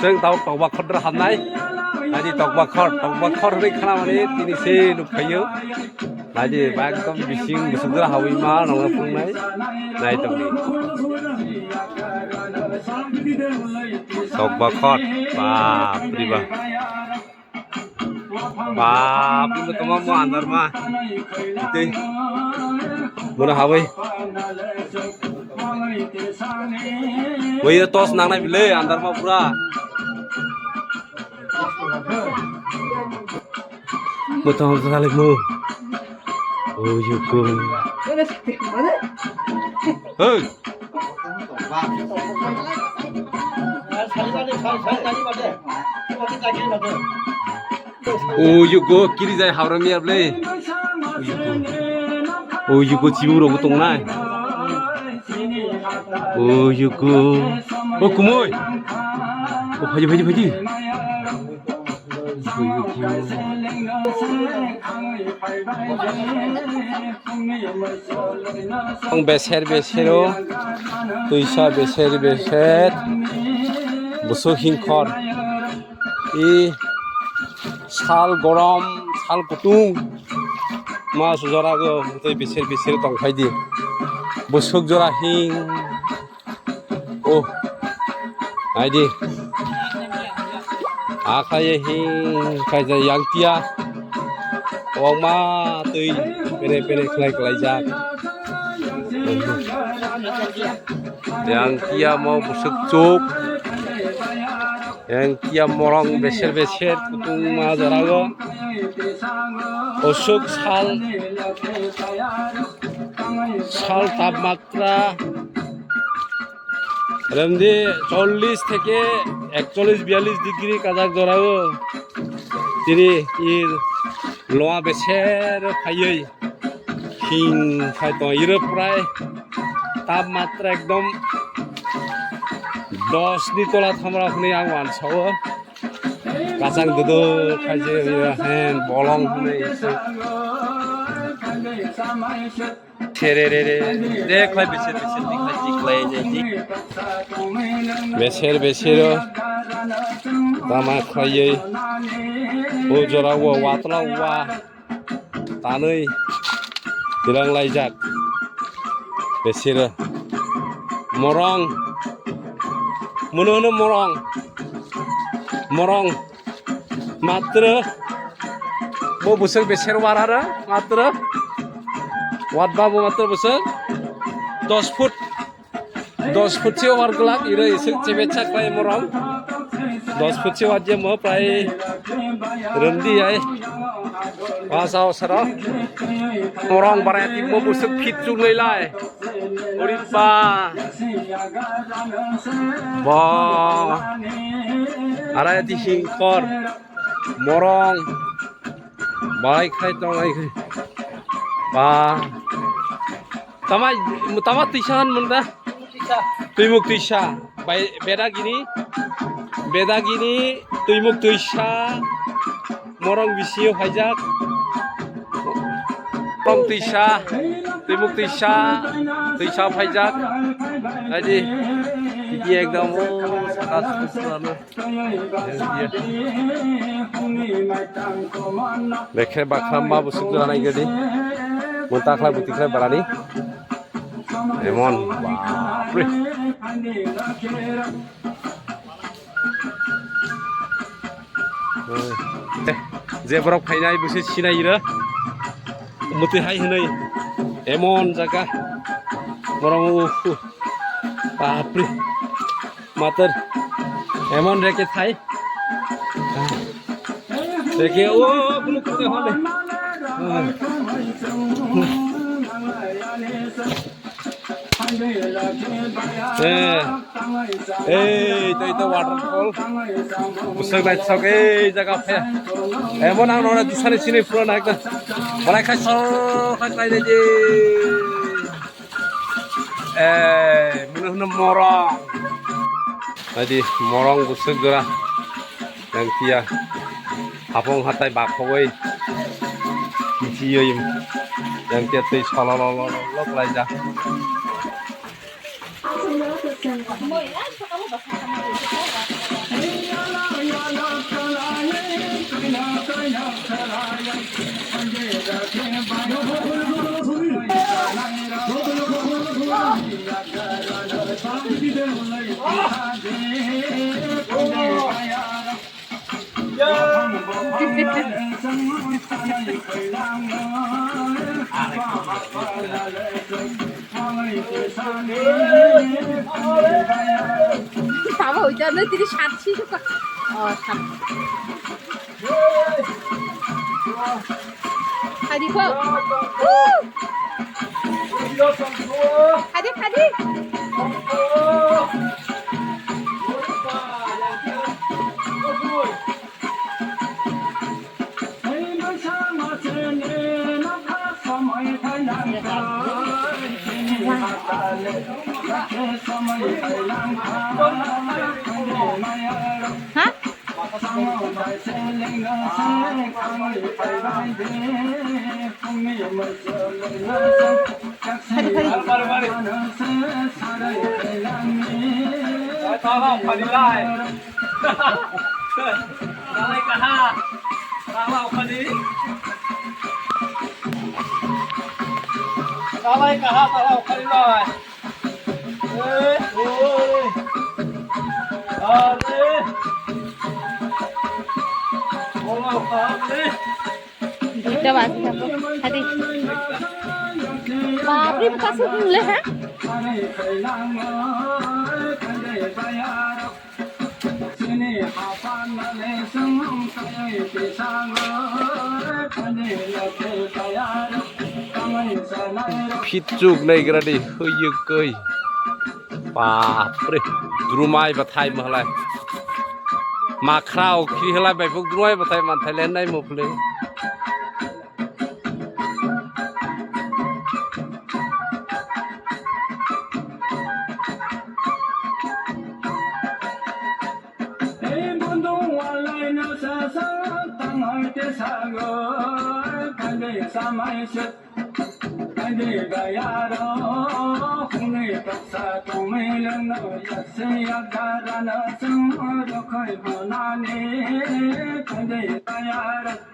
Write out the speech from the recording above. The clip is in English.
जों दाउ तकबाखर हाबनाय नायदि तकबाखर होननाय खोनानानै दिनैसो नुखायो नायदि बा एकदम बिसिं गोसोमजों हाबै मा नङा फुंनाय नायदोंनि तकबाखर बाप्रिबा बाप्रिबा तमा mau andar mah itu muna habai woi tos nang nai bile andar mah pura betul sekali mu oh yuko hei oh yuko kiri jai hauram ya bile oh yuko ciburu betung nai oh yuko oh kumoy oh haji बेसेरो दुइसा बेसेर बुसु हिंखर इ साल गरम साल गुदुं मा जरागो दै बेसेर दंफायदि बुसुक जरा हिं ओ आइदि आखाय हिं खायजा यांतिया अमा दै पेरे खलाय जा यांतिया mau busuk cuk यांतिया morong beser kutung ma jarago busuk সাল তাপমাত্রা রমদি 40 থেকে 41-42 ডিগ্রি কাজাক জরাগো তিনি ইর লোয়া বেসের খাইयै হিং খাইতো ইর প্রায় তাপমাত্রা একদম 10 नि तला थामरा हनै आं मानसावो काजां ददो खाइजे हेन बलं हनै तेरे देख भाई बेसेर दिखाई जिखलाय जायदि बेसेर दामा खायै बजरा वातला वा तानै दिलांलाय जाक Bezer morong mono morong matra bo busuk beser warara matra wat babu matra busuk 10 foot से war gelak ira isuk cebecak pai morong 10 foot से wat je mo pai rendi ai pasau sara morong barati bo busuk fit chulai lai oripa ba ara di hingkor morong bai khai tong ai ba tama tisan munda tuimuk tisa bai beda gini tuimuk tisa morong bisio hajak morong tisa tuimuk tisa hajak jadi ini ekdom bekhe bakram ma busuk janai gedi muntakla butikla barani emon bapre जेब्राव फायनाय बुसे सिनायिरा मुते हाय होनै एमन जागा मरम बाप्रे मातर एमन रेके थाय रेके ओ blue कुते होले itu waterfall busuk naik sok jaga apa emon ang nona di sana sini pura naik dah mulai kasar kai aja menuh morong tadi morong busuk gerah yang kia apong hatai bakoi kiciyim yang kia teh salolololok laja বাবা ওই জন্য তিনি সাতছি khadi khadi khadi hả? Talay ka ha, talaw kalilay. Ôi. Đi. Talaw ka đi. Kita bahas apa? Hadi. Bapak ibu kasih dulu ha? Phít chụp này cái đi hơi dư cười bà đi drumai và thay mà lại mà khao khi lại bài phúc drumai và thay mà thay lên đây một lên Hãy subscribe cho kênh Ghiền Mì Gõ để không bỏ lỡ